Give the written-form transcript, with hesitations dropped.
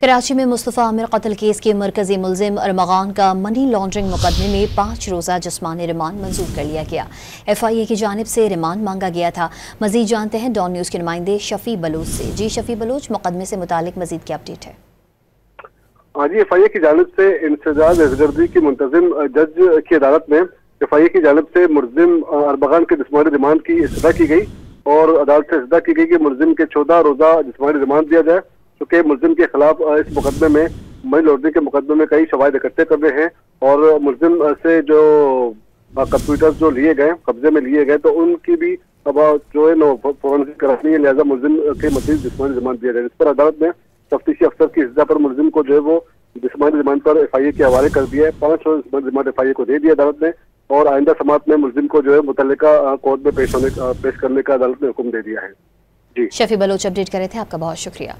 कराची में मुस्तफ़ा आमिर कत्ल केस के मरकजी मुलजिम अरमगान का मनी लॉन्ड्रिंग मुकदमे में 5 रोज़ा जिस्मानी रिमांड मंजूर कर लिया गया। FIA की जानिब से रिमांड मांगा गया था। मजीद जानते हैं डॉन न्यूज़ के नुमाइंदे शफी बलोच से। जी शफी बलोच, मुकदमे से मुतालिक मजीद क्या अपडेट है? हाँ जी, FIA की जानिब से इंसदाद दहशतगर्दी की मुंतजिम जज की अदालत में FIA की जानिब से मुलजिम अरमगान के जिस्मानी रिमांड की इस्तदा की गई और अदालत से इस्तदा की गई कि मुलजिम के 14 रोज़ा जिस्मानी रिमांड दिया जाए, क्योंकि मुलजिम के खिलाफ इस मुकदमे में मनी लॉन्ड्रिंग के मुकदमे में कई शवाहिद इकट्ठे करने हैं और मुलजिम से जो कंप्यूटर जो लिए गए, कब्जे में लिए गए, तो उनकी भी अब जो है नो फोरेंसिक करानी है, लिहाजा मुलजिम के मजीद जिस्मानी रिमांड दिया जाए। इस पर अदालत ने तफ्तीशी अफसर की इज़्ज़ा पर मुलजिम को जो है वो जिस्मानी रिमांड पर FIA के हवाले कर दिया है। 5 रोज़ जिस्मानी रिमांड FIA को दे दिया अदालत ने और आइंदा समात में मुलजिम को जो है मुतल्लिका कोर्ट में पेश करने का अदालत ने हुक्म दे दिया है। जी शफी बलोच अपडेट कर रहे थे, आपका बहुत शुक्रिया।